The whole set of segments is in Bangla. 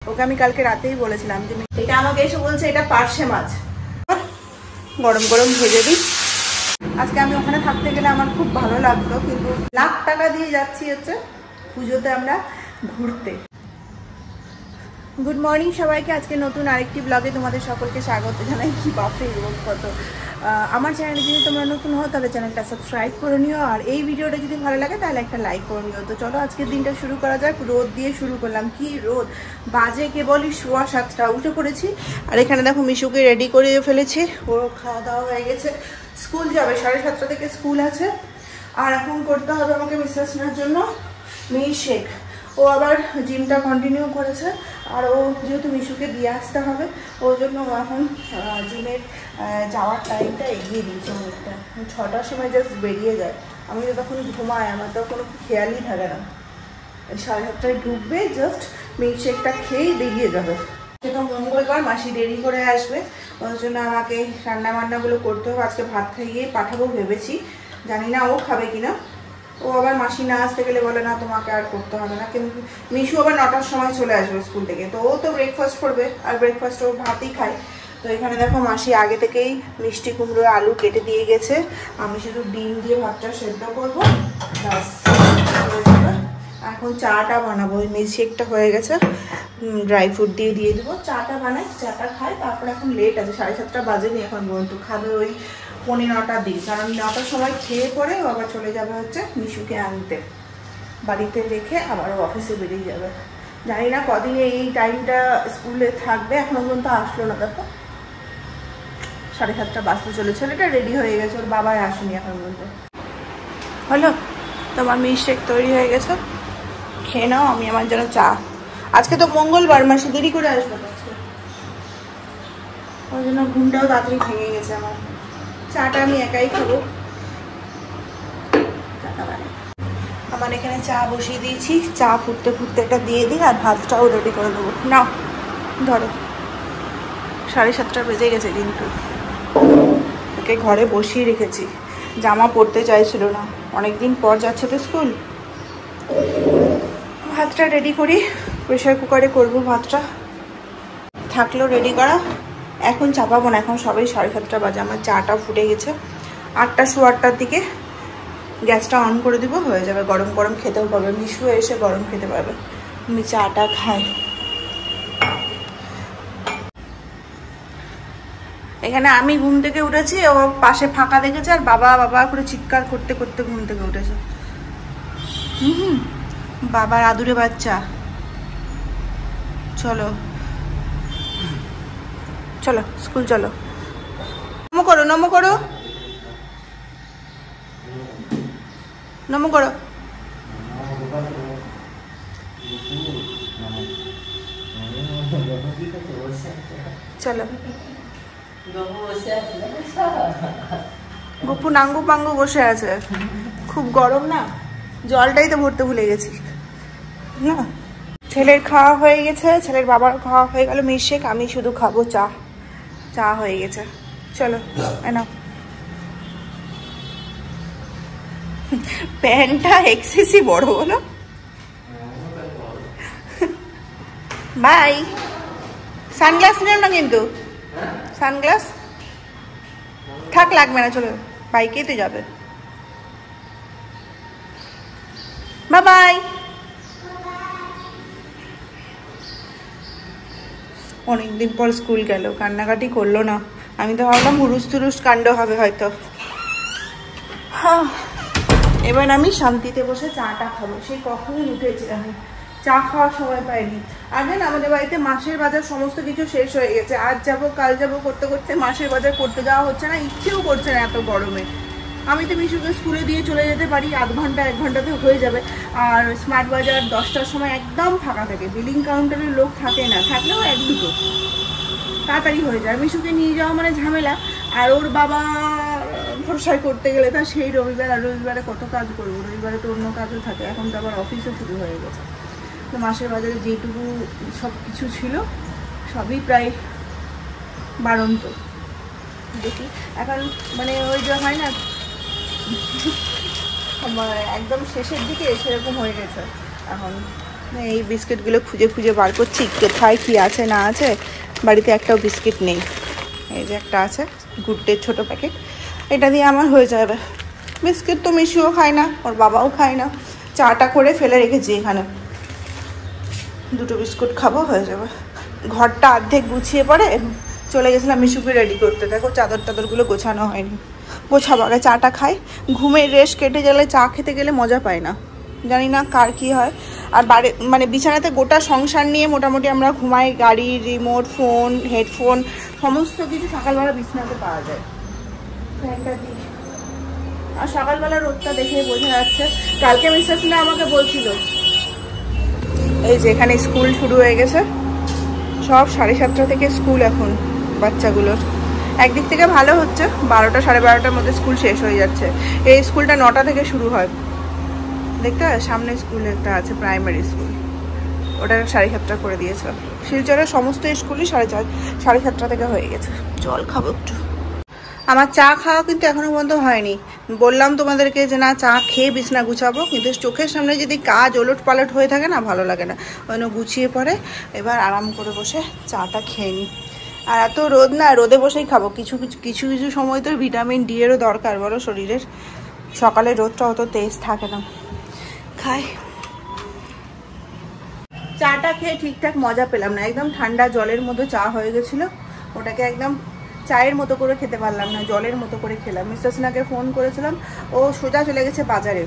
ওকে আমি কালকে রাতেই বলেছিলাম যে এটা আমাকে এসে বলছে এটা পার্শে মাছ, গরম গরম ভেজে দিই। আজকে আমি ওখানে থাকতে গেলে আমার খুব ভালো লাগতো, কিন্তু লাখ টাকা দিয়ে যাচ্ছি হচ্ছে পুজোতে আমরা ঘুরতে। গুড মর্নিং সবাইকে, আজকে নতুন আরেকটি ব্লগে তোমাদের সকলকে স্বাগত জানাই। কি বাপরে রোদ কত! আমার চ্যানেলে যদি তোমরা নতুন হও তাহলে চ্যানেলটা সাবস্ক্রাইব করে নিও, আর এই ভিডিওটা যদি ভালো লাগে তাহলে একটা লাইক করে নিও। তো চলো আজকের দিনটা শুরু করা যাক। রোদ দিয়ে শুরু করলাম, কি রোদ! বাজে কেবলই 7:15 উঠে পড়েছি। আর এখানে দেখো মিশুকে রেডি করে ফেলেছি, ওর খাওয়া দাওয়া হয়ে গেছে, স্কুল যাবে 7:30 থেকে স্কুল আছে। আর এখন করতে হবে আমাকে মিসেস নেওয়ার জন্য মিল্কশেক। ও আবার জিমটা কন্টিনিউ করেছে, আর ও যেহেতু মিশুকে দিয়ে আসতে হবে ওই জন্য ও এখন জিমের যাওয়ার টাইমটা এগিয়ে দিয়েছে অনেকটা। 6টার সময় জাস্ট বেরিয়ে যায়, আমি তো তখন ঘুমাই, আমার তো কোনো খেয়ালই থাকে না। 7:30টায় ঢুকবে, জাস্ট মিল্কশেকটা খেয়েই বেরিয়ে যাবে। সেটা মঙ্গলবার, মাসি দেরি করে আসবে, ওই জন্য আমাকে রান্না বান্নাগুলো করতে হবে। আজকে ভাত খাইয়ে পাঠাবো ভেবেছি, জানি না ও খাবে কিনা। ও আবার মাসি না আসতে গেলে বলে না তোমাকে আর করতে হবে না, কিন্তু মিশু আবার 9টার সময় চলে আসবে স্কুল থেকে, তো ও তো ব্রেকফাস্ট করবে, আর ব্রেকফাস্ট ও ভাতই খায়। তো এখানে দেখো মাসি আগে থেকেই মিষ্টি কুমড়ো আলু কেটে দিয়ে গেছে, আমি শুধু ডিম দিয়ে ভাতটা সেদ্ধ করবো, ব্যাস হয়ে যাবে। এখন চাটা বানাবো, ওই মিল্কশেকটা হয়ে গেছে, ড্রাই ফ্রুট দিয়ে দেবো। চাটা বানাই, চাটা খাই, তারপরে এখন লেট আছে, 7:30 বাজেনি এখন পর্যন্ত, খাবে ওই 9:15 দিই, কারণ 9টার সময় খেয়ে পরে ও আবার চলে যাবে হচ্ছে মিশুকে আনতে, বাড়িতে রেখে আবার অফিসে বেরিয়ে যাবে। জানি না কদিনে এই টাইমটা স্কুলে থাকবে, এখনো পর্যন্ত আসলো না। দেখো 7:30 বাজতে চলে, ছেলেটা রেডি হয়ে গেছে, ওর বাবাই আসেনি এখন পর্যন্ত। হলো, তোমার মিল্কশেক তৈরি হয়ে গেছে, খেয়ে নাও। আমি আমার জন্য চা, আজকে তো মঙ্গলবার, মাসি দেরি করে আসবে আজকে, ওই জন্য ঘুমটাও তাড়াতাড়ি ভেঙে গেছে আমার। চাটা আমি একাই খাবো। আমার এখানে চা বসিয়ে দিয়েছি, চা ফুটতে ফুটতে এটা দিয়ে দিই, আর ভাতটাও রেডি করে দেবো। না ধরো, 7:30 বেজে গেছে, কিন্তু ওকে ঘরে বসিয়ে রেখেছি, জামা পরতে চাইছিল না, অনেকদিন পর যাচ্ছে তো স্কুল। ভাতটা রেডি করি, প্রেশার কুকারে করবো ভাতটা, থাকলো রেডি করা। এখন চাপাবো না, এখন সবাই 7:30 বাজে, আমার চাটা ফুটে গেছে। 8টা 8:15 দিকে গ্যাসটা অন করে দিব, হয়ে যাবে। গরম গরম খেতেও পারবে, মিশু এসে গরম খেতে পারবে। আমি চাটা খাই। এখানে আমি ঘুম থেকে উঠেছি, ও পাশে ফাঁকা দেখেছে, আর বাবা বাবা করে চিৎকার করতে করতে ঘুম থেকে উঠেছে। বাবার আদুরে বাচ্চা। চলো চলো স্কুল চলো, নমো করো, নমো করো, নমো করো। চলো, গপু নাঙ্গু পাঙ্গু বসে আছে, খুব গরম না, জলটাই তো ভরতে ভুলে গেছি না। ছেলের খাওয়া হয়ে গেছে, ছেলের বাবার খাওয়া হয়ে গেল মিল্কশেক, আমি শুধু খাবো চা। চা হয়ে গেছে, চলো নাও। প্যান্টটা এক্সেসই বড় বলো। বাই। সানগ্লাস নেও না কিন্তু, সানগ্লাস থাক, লাগবে না, চলো বাইকেই তো যাবে। Bye bye. অনেকদিন পর স্কুল গেল, কান্নাকাটি করলো না, আমি তো ভাবলাম হুরুস তুরুস কাণ্ড হবে হয়তো। এবার আমি শান্তিতে বসে চাটা খাবো, সেই কখনই উঠেছি আমি, চা খাওয়ার সময় পাইনি। আর জান আমাদের বাড়িতে মাসের বাজার সমস্ত কিছু শেষ হয়ে গেছে, আজ যাবো কাল যাবো করতে করতে মাসের বাজার করতে যাওয়া হচ্ছে না, ইচ্ছেও করছে না এত গরমে। আমি তো মিশুকে স্কুলে দিয়ে চলে যেতে পারি, 1 ঘন্টা 1 ঘন্টাতে হয়ে যাবে। আর স্মার্ট বাজার 10টার সময় একদম ফাঁকা থাকে, বিলিং কাউন্টারের লোক থাকে না, থাকলেও 1-2 তাড়াতাড়ি হয়ে যায়। মিশুকে নিয়ে যাওয়া মানে ঝামেলা, আর ওর বাবা ভরসায় করতে গেলে তা সেই রবিবার, আর রবিবারে কত কাজ করবো, রবিবারে তো অন্য কাজও থাকে, এখন তো আবার অফিসও শুরু হয়ে গেছে। তো মাসের বাজারে যেটুকু সব কিছু ছিল সবই প্রায় বাড়ন্ত। দেখি এখন মানে ওই যে হয় না একদম শেষের দিকে সেরকম হয়ে গেছে এখন। এই বিস্কিটগুলো খুঁজে খুঁজে বার করছি কোথায় কি আছে না আছে। বাড়িতে একটাও বিস্কিট নেই। এই যে একটা আছে গুড ডে ছোটো প্যাকেট, এটা দিয়ে আমার হয়ে যাবে। বিস্কিট তো মিশুও খায় না, ওর বাবাও খায় না। চাটা করে ফেলে রেখেছি এখানে, দুটো বিস্কুট খাবো, হয়ে যাবে। ঘরটা অর্ধেক গুছিয়ে পরে চলে গেছিলাম মিশুকে রেডি করতে। দেখো চাদর টাদরগুলো গোছানো হয়নি, গোছাবো আগে। চাটা খাই, ঘুমের রেশ কেটে গেলে চা খেতে গেলে মজা পায় না, জানি না কার কী হয়। আর বাড়ি মানে বিছানাতে গোটা সংসার নিয়ে মোটামুটি আমরা ঘুমাই। গাড়ি, রিমোট, ফোন, হেডফোন সমস্ত কিছু সকালবেলা বিছানাতে পাওয়া যায়। ফ্যানটা দিই। আর সকালবেলা রোদটা দেখে বোঝা যাচ্ছে। কালকে মিসেস না আমাকে বলছিল এই যে এখানে স্কুল শুরু হয়ে গেছে, সব 7:30 থেকে স্কুল এখন বাচ্চাগুলোর। একদিক থেকে ভালো হচ্ছে, 12টা 12:30টার মধ্যে স্কুল শেষ হয়ে যাচ্ছে। এই স্কুলটা 9টা থেকে শুরু হয়। দেখতে সামনে স্কুল একটা আছে প্রাইমারি স্কুল, ওটা 7:30 করে দিয়েছে। শিলচরের সমস্ত স্কুলই 7:30 থেকে হয়ে গেছে। জল খাবো একটু। আমার চা খাওয়া কিন্তু এখনো পর্যন্ত হয়নি। বললাম তোমাদেরকে যে না চা খেয়ে বিছনা গুছাবো, কিন্তু চোখের সামনে যদি কাজ ওলট পালট হয়ে থাকে না ভালো লাগে না। ওই গুছিয়ে পরে এবার আরাম করে বসে চাটা খেয়ে নিই। আর এত রোদ না, রোদে বসেই খাবো। কিছু কিছু সময় তো ভিটামিন ডি এরও দরকার বলো শরীরের। সকালে রোদটা অত তেজ থাকে না। খাই। চাটা খেয়ে ঠিকঠাক মজা পেলাম না, একদম ঠান্ডা জলের মতো চা হয়ে গেছিলো। ওটাকে একদম চায়ের মতো করে খেতে পারলাম না, জলের মতো করে খেলাম। মিস্টার সিনহাকে ফোন করেছিলাম, ও সোজা চলে গেছে বাজারে।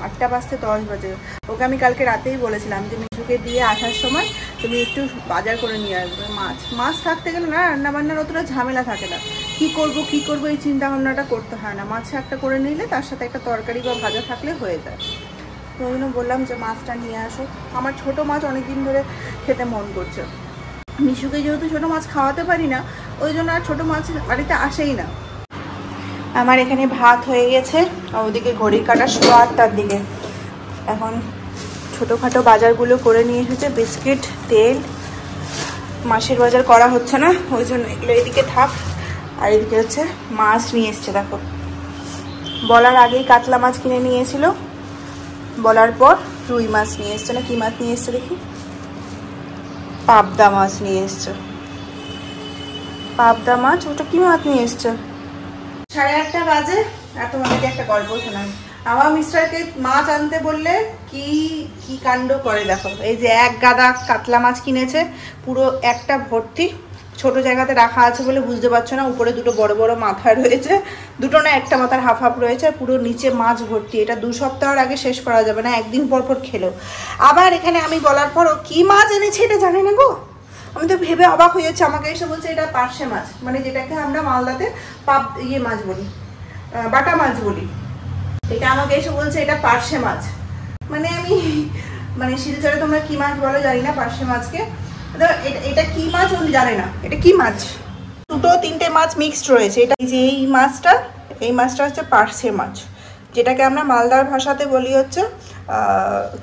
8টা বাজতে 10 বাজে। ওকে আমি কালকে রাতেই বলেছিলাম যে মিশুকে দিয়ে আসার সময় তুমি একটু বাজার করে নিয়ে আসবে। মাছ থাকতে গেলে না রান্নাবান্নার অতটা ঝামেলা থাকে না। কি করব এই চিন্তা ভাবনাটা করতে হয় না। মাছ একটা করে নিলে তার সাথে একটা তরকারি বা ভাজা থাকলে হয়ে যায়। তো ওই জন্য বললাম যে মাছটা নিয়ে আসো। আমার ছোট মাছ অনেকদিন ধরে খেতে মন করছে। মিশুকে যেহেতু ছোটো মাছ খাওয়াতে পারি না, ওই জন্য আর ছোটো মাছ বাড়িতে আসেই না। আমার এখানে ভাত হয়ে গেছে, ওদিকে ঘড়ির কাটা 8:15টার দিকে। এখন ছোটোখাটো বাজারগুলো করে নিয়ে এসেছে, বিস্কিট, তেল। মাসের বাজার করা হচ্ছে না, ওই জন্য এগুলো এদিকে থাক। আর এদিকে হচ্ছে মাছ নিয়ে এসছে। দেখো বলার আগেই কাতলা মাছ কিনে নিয়েছিল, বলার পর রুই মাছ নিয়ে এসছে। না কি মাছ নিয়ে এসছে দেখি, পাবদা মাছ নিয়ে এসছে। পাবদা মাছ, ওটা কি মাছ নিয়ে এসছে? 8:30 বাজে। আর তোমাদেরকে একটা গল্প শোনাই। আমার মিস্টারকে মাছ আনতে বললে কি কি কাণ্ড করে দেখো। এই যে এক গাদা কাতলা মাছ কিনেছে, পুরো একটা ভর্তি। ছোট জায়গাতে রাখা আছে বলে বুঝতে পারছো না, উপরে দুটো বড় বড় মাথা রয়েছে। দুটো না, একটা মাথার হাফ হাফ রয়েছে, পুরো নিচে মাছ ভর্তি। এটা 2 সপ্তাহের আগে শেষ করা যাবে না, একদিন পর পর খেলেও। আবার এখানে আমি বলার পরও কি মাছ এনেছে এটা জানি না গো। আমি তো ভেবে অবাক হয়ে যাচ্ছি। আমাকে এসে বলছে এটা পার্শে মাছ, মানে যেটাকে আমরা মালদাতে মাছ বলি, বাটা মাছ বলি। এটা আমাকে এসে বলছে এটা পার্শে মাছ। মানে আমি মানে শিলচরে তোমরা কি মাছ বলো জানি না, পার্শে মাছকে। এটা কি মাছ উনি জানে না, এটা কি মাছ। 2-3টে মাছ মিক্সড রয়েছে। এটা যে এই মাছটা হচ্ছে পার্শে মাছ, যেটাকে আমরা মালদার ভাষাতে বলি হচ্ছে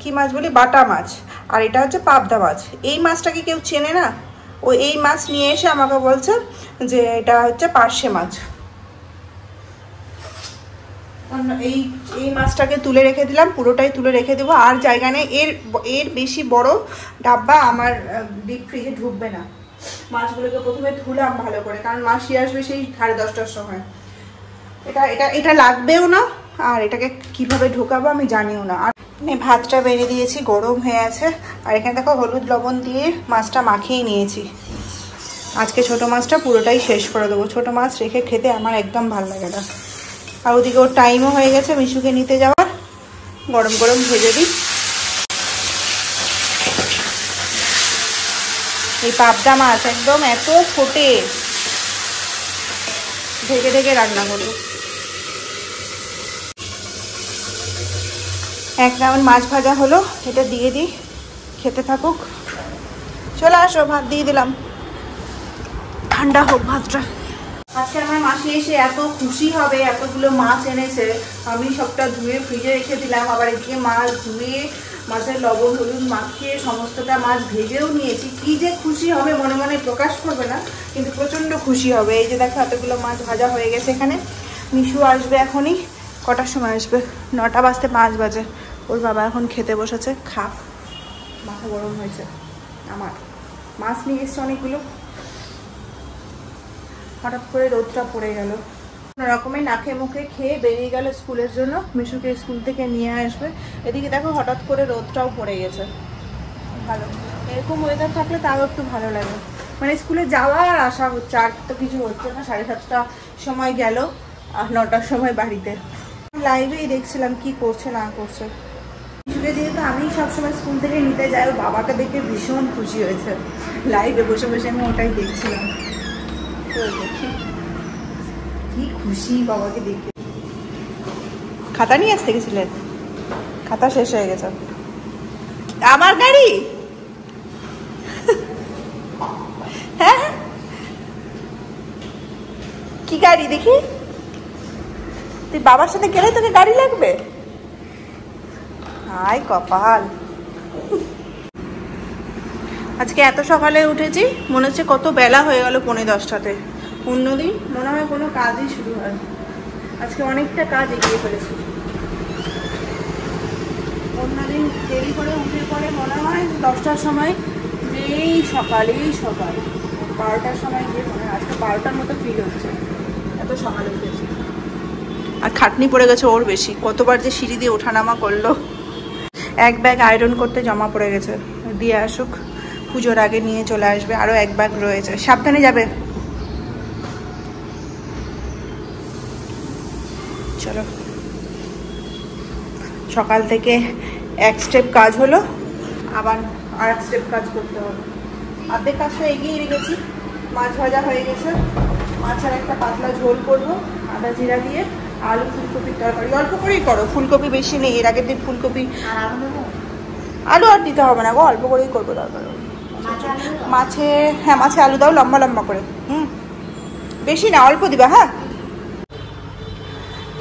কি মাছ বলি, বাটা মাছ। আর এটা হচ্ছে পাবদা মাছ। এই মাছটাকে কেউ চেনে না। ও এই মাছ নিয়ে এসে আমাকে বলছে যে এটা হচ্ছে পার্শে মাছ। এই মাছটাকে তুলে রেখে দিলাম, পুরোটাই তুলে রেখে দেবো। আর জায়গা নেই, এর বেশি বড় ডাব্বা আমার ডিপ ফ্রিজে ঢুকবে না। মাছগুলোকে প্রথমে ধুলাম ভালো করে, কারণ মাসি আসবে সেই 10:30টার সময়। এটা লাগবেও না, আর এটাকে কিভাবে ঢোকাবো আমি জানিও না। আর ভাতটা বেড়ে দিয়েছি, গরম হয়ে আছে। আর এখানে দেখো হলুদ লবণ দিয়ে মাছটা মাখিয়ে নিয়েছি। আজকে ছোট মাছটা পুরোটাই শেষ করে দেবো। ছোট মাছ রেখে খেতে আমার একদম ভালো লাগে না। আর ওদিকে ওর টাইমও হয়ে গেছে মিশুকে নিতে যাওয়ার। গরম গরম ভেজে দিই। এই পাবদা মাছ একদম এত ফোটে, ঢেকে ঢেকে রান্না করবো। এক রাউন্ড মাছ ভাজা হলো, এটা দিয়ে দিই, খেতে থাকুক। চলে আসো, ভাত দিয়ে দিলাম, ঠান্ডা হোক ভাতটা। আজকে আমার মাসি এসে এত খুশি হবে, এতগুলো মাছ এনেছে। আমি সবটা ধুয়ে ফ্রিজে রেখে দিলাম। আবার এদিকে মাছ ধুয়ে মাছের লবণ হলুদ মাখিয়ে সমস্তটা মাছ ভেজেও নিয়েছি। কি যে খুশি হবে মনে মনে প্রকাশ করবে না, কিন্তু প্রচণ্ড খুশি হবে। এই যে দেখো এতগুলো মাছ ভাজা হয়ে গেছে এখানে। মিশু আসবে এখনই। কটার সময় আসবে? 9টা বাজতে 5 বাজে। ওর বাবা এখন খেতে বসেছে, খাক। মাথা গরম হয়েছে আমার। মাছ নিয়ে এসছে অনেকগুলো, হঠাৎ করে রোদটা পড়ে গেল। কোনো রকমের নাকে মুখে খেয়ে বেরিয়ে গেল স্কুলের জন্য, মিশুকে স্কুল থেকে নিয়ে আসবে। এদিকে দেখো হঠাৎ করে রোদটাও পড়ে গেছে। ভালো, এরকম ওয়েদার থাকলে তাও একটু ভালো লাগে। মানে স্কুলে যাওয়া আর আসা হচ্ছে, আর তো কিছু হচ্ছে না। 7:30 সময় গেল আর 9টার সময় বাড়িতে। লাইভেই দেখছিলাম কি করছে না করছে। মিশুকে যেহেতু আমি সবসময় স্কুল থেকে নিতে যাই, ওর বাবাকে দেখে ভীষণ খুশি হয়েছে। লাইভে বসে বসে আমি ওটাই দেখছিলাম। কি খুশি বাবাকে দেখে। খাতা নিয়ে আসতে গেছিলেন? খাতা শেষ হয়ে গেছে। আমার গাড়ি? হ্যাঁ, কি গাড়ি দেখি? তুই বাবার সাথে গেলে তোকে গাড়ি লাগবে? হায় কপাল। আজকে এত সকালে উঠেছি, মনে হচ্ছে কত বেলা হয়ে গেল, 9:45-তে। অন্যদিন মনে হয় কোনো কাজই শুরু হয়, আজকে অনেকটা কাজ এগিয়ে ফেলেছি। অন্যদিন দেরি করে উঠে পরে মনে হয় 10টার সময়, এই সকালেই সকাল 12টার সময় গিয়ে মনে হয় আজকে 12টার মতো ফিল হচ্ছে, এত সকালে উঠেছি। আর খাটনি পড়ে গেছে ওর বেশি, কতবার যে সিঁড়ি দিয়ে ওঠানামা করলো। এক ব্যাগ আয়রন করতে জমা পড়ে গেছে, দিয়ে আসুক, পুজোর আগে নিয়ে চলে আসবে। আরও এক ব্যাগ রয়েছে, সাবধানে যাবে। চলো, সকাল থেকে এক স্টেপ কাজ হলো, আবার আর এক স্টেপ কাজ করতে হবে। অর্ধেক কাজটা এগিয়ে রেখেছি। মাছ ভাজা হয়ে গেছে, মাছের একটা পাতলা ঝোল করবো আদা জিরা দিয়ে। আলু ফুলকপির তরকারি অল্প করেই করো, ফুলকপি বেশি নেই। এর আগের দিন ফুলকপি, আলু আর দিতে হবে না গো, অল্প করেই করবো দরকার। মাছে, হ্যাঁ মাছে আলু দাও লম্বা লম্বা করে, বেশি না, অল্প দিবা। হ্যাঁ,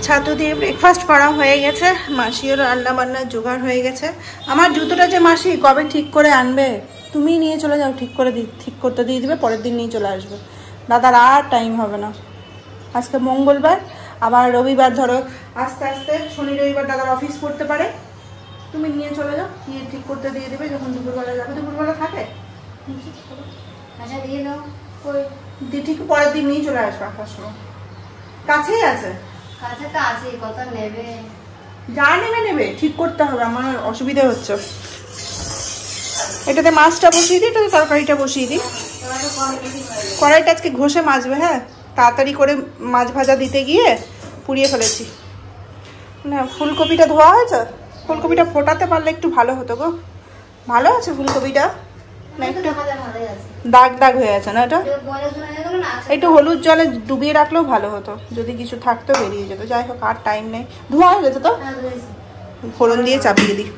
ছাতু দিয়ে ব্রেকফাস্ট করা হয়ে গেছে, মাসিও রান্না বান্নার জোগাড় হয়ে গেছে। আমার জুতোটা যে মাসি কবে ঠিক করে আনবে, তুমি নিয়ে চলে যাও, ঠিক করতে দিয়ে দিবে, পরের দিন নিয়ে চলে আসবে। দাদার আর টাইম হবে না। আজকে মঙ্গলবার, আবার রবিবার ধরো আস্তে আস্তে শনি রবিবার দাদার অফিস করতে পারে। তুমি নিয়ে চলে যাও, নিয়ে ঠিক করতে দিয়ে দেবে যখন দুপুরবেলা যাবে। দুপুরবেলা থাকে, আচ্ছা দিয়ে দাও। ঠিক পরের দিন নিয়ে চলে আসবে। আসার সময় কাছেই আছে, কাছে তো আছে, কত নেবে? যা নেবে ঠিক করতে হবে, আমার অসুবিধা হচ্ছে। এটাতে মাছটা বসিয়ে দিই, এটাতে তরকারিটা বসিয়ে দিই। কড়াইটা আজকে ঘষে মাজবে। হ্যাঁ, তাড়াতাড়ি করে মাছ ভাজা দিতে গিয়ে পুড়িয়ে ফেলেছি। না, ফুলকপিটা ধোয়া হয়েছে, ফুলকপিটা ফোটাতে পারলে একটু ভালো হতো গো। ভালো আছে ফুলকপিটা না, একটু দাগ দাগ হয়ে আছে না? এটা একটু হলুদ জলে ডুবিয়ে রাখলেও ভালো হতো, যদি কিছু থাকতো বেরিয়ে যেত। যাই হোক, আর টাইম নেই। ধোয়া হয়ে গেছে তো, ফোড়ন দিয়ে চাপিয়ে দিই।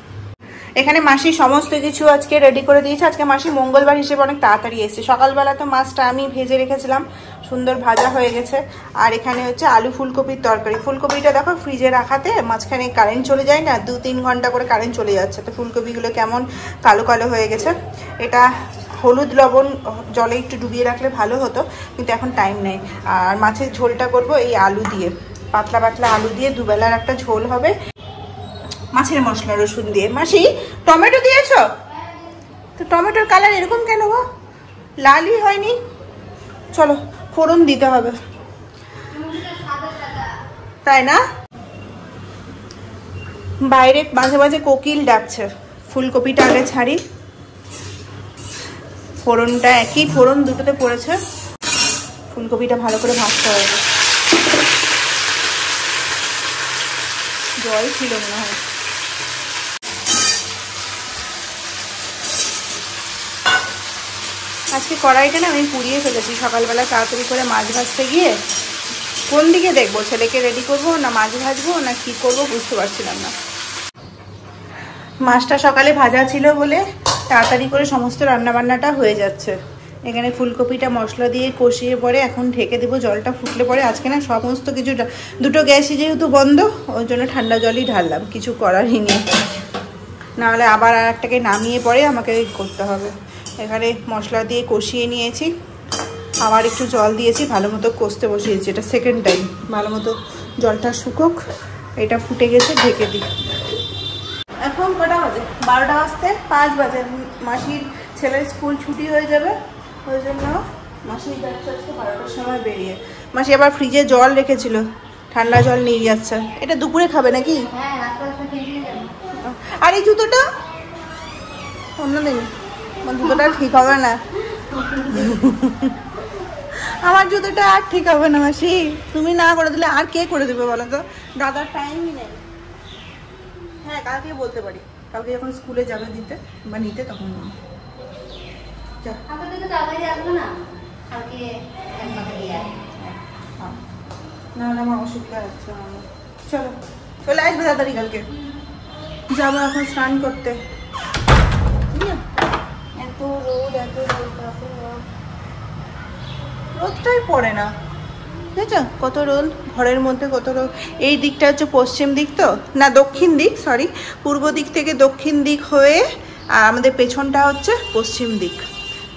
এখানে মাসি সমস্ত কিছু আজকে রেডি করে দিয়েছে। আজকে মাসি মঙ্গলবার হিসেবে অনেক তাড়াতাড়ি এসেছে। সকালবেলা তো মাছটা আমি ভেজে রেখেছিলাম, সুন্দর ভাজা হয়ে গেছে। আর এখানে হচ্ছে আলু ফুলকপির তরকারি। ফুলকপিটা দেখো ফ্রিজে রাখাতে মাঝখানে কারেন্ট চলে যায় না, 2-3 ঘন্টা করে কারেন্ট চলে যাচ্ছে, তো ফুলকপিগুলো কেমন কালো কালো হয়ে গেছে। এটা হলুদ লবণ জলে একটু ডুবিয়ে রাখলে ভালো হতো, কিন্তু এখন টাইম নেই। আর মাছের ঝোলটা করব এই আলু দিয়ে, পাতলা পাতলা আলু দিয়ে দুবেলার একটা ঝোল হবে, মাছের মশলা রসুন দিয়ে। মাসি টমেটো দিয়েছ তো? টমেটোর কালার এরকম কেন গো? লালই হয়নি। চলো ফোড়ন দিতে হবে, তাই না? বাইরে মাঝে মাঝে কোকিল ডাকছে। ফুলকপিটা আগে ছাড়ি, ফোড়নটা একই ফোড়ন দুটোতে পড়েছে। ফুলকপিটা ভালো করে ভাজতে হবে। জল ছিল মনে হয়। আজকে কড়াইটা না আমি পুড়িয়ে ফেলেছি সকালবেলা তাড়াতাড়ি করে মাছ ভাজতে গিয়ে। কোন দিকে দেখবো, ছেলেকে রেডি করব না মাছ ভাজবো না কি করব বুঝতে পারছিলাম না। মাছটা সকালে ভাজা ছিল বলে তাড়াতাড়ি করে সমস্ত রান্নাবান্নাটা হয়ে যাচ্ছে। এখানে ফুলকপিটা মশলা দিয়ে কষিয়ে পরে এখন ঢেকে দেবো, জলটা ফুটলে পরে। আজকে না সমস্ত কিছু, দুটো গ্যাসই যেহেতু বন্ধ, ওই জন্য ঠান্ডা জলই ঢাললাম, কিছু করারই নেই। নাহলে আবার আর একটাকে নামিয়ে পরে আমাকে করতে হবে। এখানে মশলা দিয়ে কষিয়ে নিয়েছি, আবার একটু জল দিয়েছি, ভালো মতো কষতে বসিয়েছি। এটা সেকেন্ড টাইম, ভালো মতো জলটা শুকোক। এটা ফুটে গেছে, ঢেকে দিই। এখন কটা বাজে? 12টা বাজতে 5 বাজে। মাসির ছেলের স্কুল ছুটি হয়ে যাবে, ওই জন্য মাসি যাচ্ছে আজকে 12টার সময় বেরিয়ে। মাসি আবার ফ্রিজে জল রেখেছিল, ঠান্ডা জল নিয়ে যাচ্ছে। এটা দুপুরে খাবে নাকি? আর এই জুতোটা অন্যদিন, আমার জুতোটা ঠিক হবে না। আমার জুতোটা আর ঠিক হবে না মাসি, তুমি না করে দিলে আর কে করে দেবে বলো তো? দাদার টাইমই নেই। হ্যাঁ কালকে বলতে পারি, কালকে যখন স্কুলে যাবে দিতে বা নিতে তখন না না আমার অসুবিধা হচ্ছে। চলো চলে আসবে তাড়াতাড়ি, কালকে যাবো এখন স্নান করতে। এত রোদ, এত রোদ, রোদটাই পড়ে না, বুঝেছ কত রোদ ঘরের মধ্যে, কত রোদ। এই দিকটা হচ্ছে পশ্চিম দিক, তো না দক্ষিণ দিক, সরি, পূর্ব দিক থেকে দক্ষিণ দিক হয়ে, আর আমাদের পেছনটা হচ্ছে পশ্চিম দিক,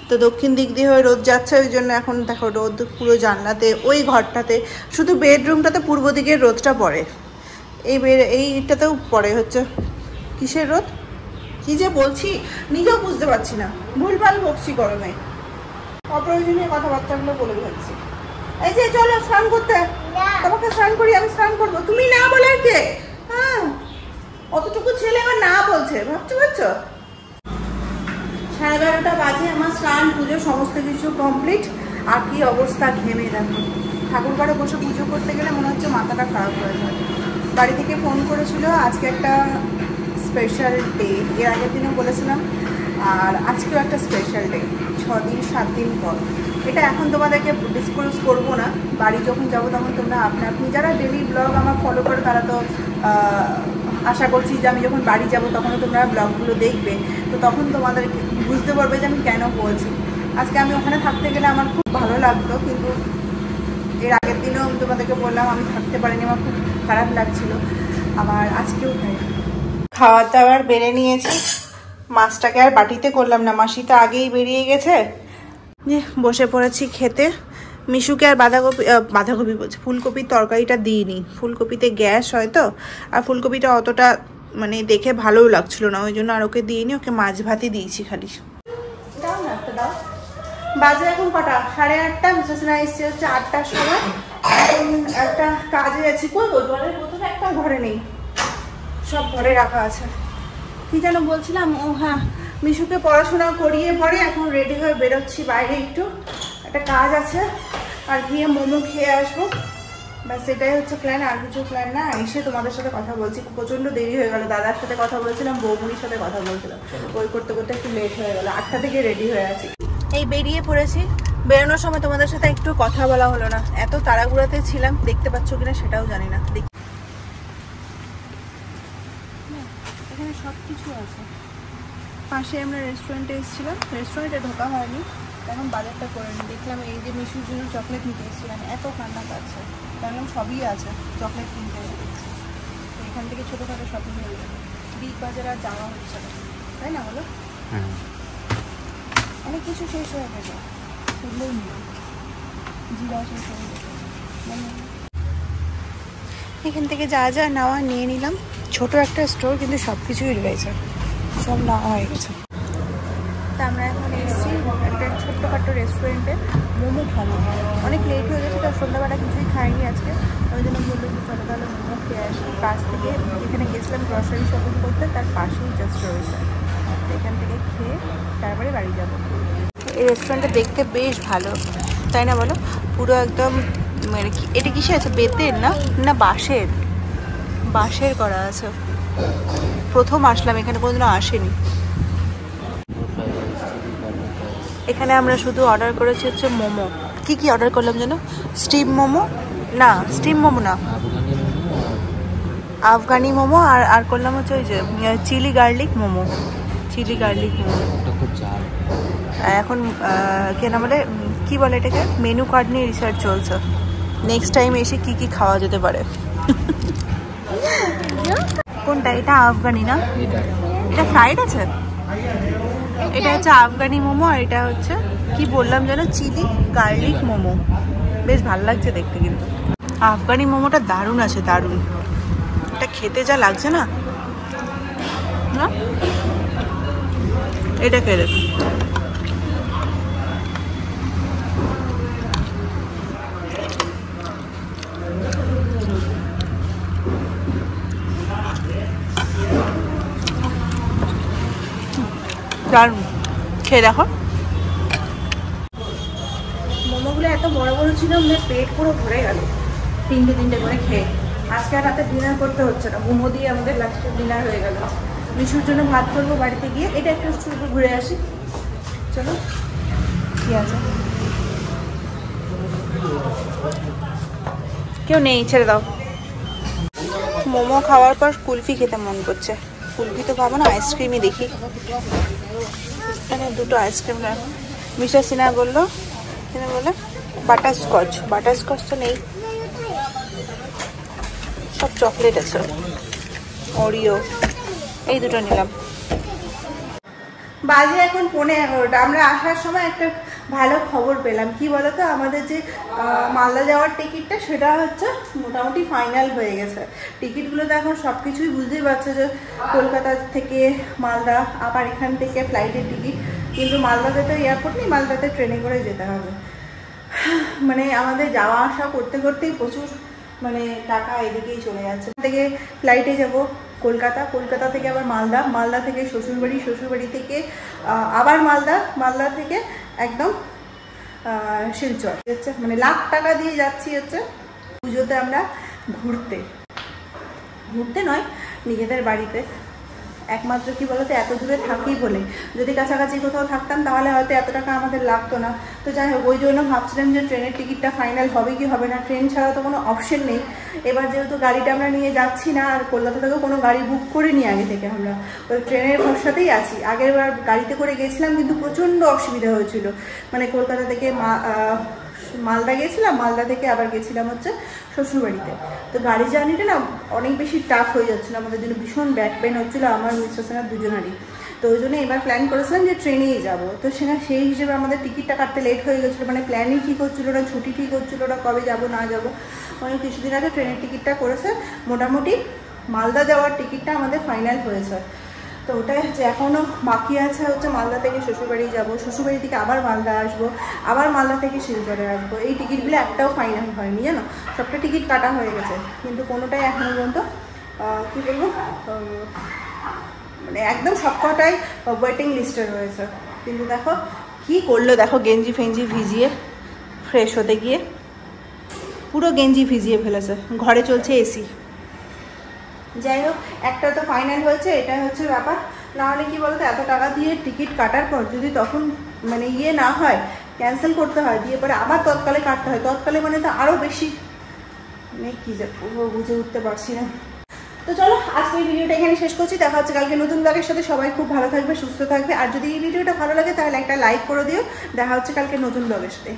তো দক্ষিণ দিক দিয়ে হয়ে রোদ যাচ্ছে। ওই জন্য এখন দেখো রোদ পুরো জানলাতে, ওই ঘরটাতে, শুধু বেডরুমটাতে পূর্ব দিকের রোদটা পড়ে। এইটাতেও পড়ে হচ্ছে কিসের রোদ, কি যে বলছি নিজেও বুঝতে পারছি না, ভুলভাল বকছি গরমে, অপ্রয়োজনীয় কথাবার্তাগুলো বলে যাচ্ছি। এই যে চলো স্নান করতে, তোমাকে স্নান করি, আমি স্নান করবো, তুমি না বলে কে? হ্যাঁ অতটুকু ছেলে আমার না বলছে, ভাবতে পারছো? 11:30 বাজে, আমার স্নান পুজো সমস্ত কিছু কমপ্লিট। আর কি অবস্থা, ঘেমে দেখো। ঠাকুর ঘরে বসে পুজো করতে গেলে মনে হচ্ছে মাথাটা খারাপ হয়ে যায়। বাড়ি থেকে ফোন করেছিল, আজকে একটা স্পেশাল ডে, এর আগের দিনও বলেছিলাম, আর আজকেও একটা স্পেশাল ডে, 6 দিন 7 দিন পর। এটা এখন তোমাদেরকে ডিসক্লোজ করবো না, বাড়ি যখন যাবো তখন তোমরা আপনি যারা ডেলি ব্লগ আমার ফলো করো তারা তো আশা করছি যে আমি যখন বাড়ি যাবো তখনও তোমরা ব্লগগুলো দেখবে, তো তখন তোমাদের বুঝতে পারবে যে আমি কেন বলছি। আজকে আমি ওখানে থাকতে গেলে আমার খুব ভালো লাগতো, কিন্তু এর আগের দিনও আমি তোমাদেরকে বললাম আমি থাকতে পারিনি, আমার খুব খারাপ লাগছিল, আবার আজকেও তাই। খাওয়া দাওয়ার বেড়ে নিয়েছি, মাছটাকে আর বাটিতে করলাম না, মাসি তো আগেই বেরিয়ে গেছে। যে বসে পড়েছি খেতে। মিশুকে আর বাঁধাকপি বলছে, ফুলকপির তরকারিটা দিইনি, ফুলকপিতে গ্যাস হয় তো, আর ফুলকপিটা অতটা মানে দেখে ভালোও লাগছিল না, ওই জন্য আর ওকে দিইনি, ওকে মাছ ভাতই দিয়েছি খালি। দাও না একটা দাও। বাজে এখন কটা? 8:30। মিসেস না এসছে হচ্ছে 8টার সময়। এখন একটা কাজে আছি, কই জলের বোতল একটা ঘরে নেই, সব ঘরে রাখা আছে। কি যেন বলছিলাম, ও হ্যাঁ, মিশুকে পড়াশোনা করিয়ে পরে এখন রেডি হয়ে বেরোচ্ছি বাইরে, একটু একটা কাজ আছে, আর গিয়ে মোমো খেয়ে আসবো, ব্যাস এটাই হচ্ছে প্ল্যান, আর কিছু প্ল্যান না। এসে তোমাদের সাথে কথা বলছি, প্রচণ্ড দেরি হয়ে গেল, দাদার সাথে কথা বলছিলাম, বৌমনির সাথে কথা বলছিলাম, ওই করতে করতে একটু লেট হয়ে গেল, 8টা থেকে রেডি হয়ে আছি। এই বেরিয়ে পড়েছি, বেরোনোর সময় তোমাদের সাথে একটু কথা বলা হলো না, এত তাড়াহুড়াতে ছিলাম, দেখতে পাচ্ছ কিনা সেটাও জানি না। এখানে সব কিছু আছে, পাশে আমরা রেস্টুরেন্টে এসেছিলাম, রেস্টুরেন্টে ঢোকা হয়নি, এখন বাজারটা করে নিই। দেখলাম এই যে মিশুর জন্য চকলেট নিতে এসেছিলাম, এত কান্না পাচ্ছে, দেখলাম সবই আছে, চকলেট কিনতে এসেছি। তো এখান থেকে ছোটোখাটো শপিং হয়ে যাবে, বিগ বাজার আর যাওয়া হচ্ছে না, তাই না বলো? অনেক কিছু শেষ হয়ে গেছে, তুললেই নিয়ে জিরা শেষ হয়ে গেছে। এখান থেকে যা যা নেওয়া নিয়ে নিলাম, ছোট একটা স্টোর কিন্তু সব কিছুই রয়েছে, সব নেওয়া হয়ে গেছে। তা আমরা এখন এসেছি একটা ছোট্টখাট্টো রেস্টুরেন্টে মোমো খাবো, অনেক লেট হয়ে গেছে, তো সন্ধ্যাবেলা কিছুই খাইনি আজকে, ওই জন্য বললো যে চলো তাহলে মোমো খেয়ে আসি। পাশ থেকে যেখানে গেছিলাম গ্রসারি শপিং করতে, তার পাশেই জাস্ট রয়েছে, তো এখান থেকে খেয়ে তারপরে বাড়ি যাবো। এই রেস্টুরেন্টটা দেখতে বেশ ভালো, তাই না বলো? পুরো একদম মানে এটা কিসে আছে, বেতের না না বাঁশের, বাঁশের করা আছে। প্রথম আসলাম এখানে, কোনোদিনও আসেনি। এখানে আমরা শুধু অর্ডার করেছি হচ্ছে মোমো। কি অর্ডার করলাম যেন? স্টিম মোমো না, স্টিম মোমো না, আফগানি মোমো, আর করলাম হচ্ছে ওই যে chilli garlic momo, chilli garlic momo. এখন কেন বলে কি বলে এটাকে, মেনু কার্ড নিয়ে রিসার্চ চলছে, নেক্সট টাইম এসে কি খাওয়া যেতে পারে। কোনটা? এটা আফগানি না, এটা ফ্রাইড আছে, এটা হচ্ছে আফগানি মোমো, আর এটা হচ্ছে কি বললাম যেন, চিলি গার্লিক মোমো। বেশ ভালো লাগছে দেখতে, কিন্তু আফগানি মোমোটা দারুণ আছে, দারুণ। এটা খেতে যা লাগছে না, না এটা খেয়ে দেখ। দারুণ, খেয়ে দেখো। মোমোগুলো এত বড় বড় ছিল, আমাদের পেট পুরো ভরে গেল তিনটে করে খেয়ে। আজকে আর রাতে ডিনার করতে হচ্ছে না, মোমো দিয়ে আমাদের লাস্টের ডিনার হয়ে গেল। মিশুর জন্য ভাত করবো বাড়িতে গিয়ে। এটা একটু স্টুডিও ঘুরে আসি, চলো। কি আছে, কেউ নেই, ছেড়ে দাও। মোমো খাওয়ার পর কুলফি খেতে মন করছে। কুলফি তো পাবো না, আইসক্রিমই দেখি। এখানে দুটো আইসক্রিম মিশা সিনহা বললো, এখানে বলে বাটারস্কচ। বাটারস্কচ তো নেই, সব চকলেট আছে, ওরিও। এই দুটো নিলাম। বাজে এখন 11:15। আমরা আসার সময় একটা ভালো খবর পেলাম। কি বলতো, আমাদের যে মালদা যাওয়ার টিকিটটা সেটা হচ্ছে মোটামুটি ফাইনাল হয়ে গেছে। টিকিটগুলো তো এখন সব কিছুই বুঝতেই পারছো যে কলকাতা থেকে মালদা, আবার এখান থেকে ফ্লাইটের টিকিট। কিন্তু মালদাতে তো এয়ারপোর্ট নেই, মালদাতে ট্রেনে করে যেতে হবে। মানে আমাদের যাওয়া আসা করতে করতেই প্রচুর মানে টাকা এদিকেই চলে যাচ্ছে। থেকে ফ্লাইটে যাব কলকাতা, কলকাতা থেকে আবার মালদা, মালদা থেকে শ্বশুরবাড়ি, শ্বশুরবাড়ি থেকে আবার মালদা, মালদা থেকে একদম শিলচর। হচ্ছে মানে লাখ টাকা দিয়ে যাচ্ছি হচ্ছে পুজোতে আমরা ঘুরতে। ঘুরতে নয়, নিজেদের বাড়িতে। একমাত্র কি বলতো, এত দূরে থাকি বলে। যদি কাছাকাছি কোথাও থাকতাম তাহলে হয়তো এত টাকা আমাদের লাগতো না। তো যাই হোক, ওই জন্য ভাবছিলাম যে ট্রেনের টিকিটটা ফাইনাল হবে কি হবে না। ট্রেন ছাড়া তো কোনো অপশন নেই। এবার যেহেতু গাড়িটা আমরা নিয়ে যাচ্ছি না, আর কলকাতা থেকেও কোনো গাড়ি বুক করিনি আগে থেকে, আমরা ওই ট্রেনের ভরসাতেই আছি। আগের বার গাড়িতে করে গেছিলাম, কিন্তু প্রচণ্ড অসুবিধা হয়েছিল। মানে কলকাতা থেকে মালদা গেছিলাম, মালদা থেকে আবার গেছিলাম হচ্ছে শ্বশুরবাড়িতে। তো গাড়ি জার্নিটা না অনেক বেশি টাফ হয়ে যাচ্ছিলো আমাদের জন্য। ভীষণ ব্যাক পেন হচ্ছিলো আমার, মিস্টার সেনার দুজনারই। তো ওই জন্য এবার প্ল্যান করেছিলাম যে ট্রেনেই যাবো। তো সেখানে সেই হিসেবে আমাদের টিকিটটা কাটতে লেট হয়ে গেছিলো। মানে প্ল্যানই ঠিক হচ্ছিলো না, ছুটি ঠিক হচ্ছিলো না, কবে যাবো না যাবো। অনেক কিছুদিন আগে ট্রেনের টিকিটটা করেছে, মোটামুটি মালদা যাওয়ার টিকিটটা আমাদের ফাইনাল হয়েছে। তো ওটাই হচ্ছে এখনও বাকি আছে হচ্ছে মালদা থেকে শ্বশুরবাড়ি যাব, শ্বশুরবাড়ি থেকে আবার মালদা আসবো, আবার মালদা থেকে শিলচরে আসবো। এই টিকিটগুলো একটাও ফাইনাল হয়নি জানো, সবটা টিকিট কাটা হয়ে গেছে, কিন্তু কোনোটাই এখনও পর্যন্ত কী বলবো মানে একদম সবকটাই ওয়েটিং লিস্টে রয়েছে। কিন্তু দেখো কি করলো, দেখো গেঞ্জি ফেঞ্জি ভিজিয়ে ফ্রেশ হতে গিয়ে পুরো গেঞ্জি ভিজিয়ে ফেলেছে। ঘরে চলছে এসি। যাই হোক, একটা তো ফাইনাল হয়েছে, এটা হচ্ছে ব্যাপার। নাহলে কি বলতো, এত টাকা দিয়ে টিকিট কাটার পর যদি তখন মানে ইয়ে না হয়, ক্যান্সেল করতে হয়, দিয়ে পরে আবার তৎকালে কাটতে হয়। তৎকালে মানে তো আরও বেশি, মানে কী যে বুঝে উঠতে পারছি না। তো চলো, আজকে এই ভিডিওটা এখানে শেষ করছি। দেখা হচ্ছে কালকে নতুন ব্লগের সাথে। সবাই খুব ভালো থাকবে, সুস্থ থাকবে। আর যদি এই ভিডিওটা ভালো লাগে তাহলে একটা লাইক করে দিও। দেখা হচ্ছে কালকে নতুন ব্লগের সাথে।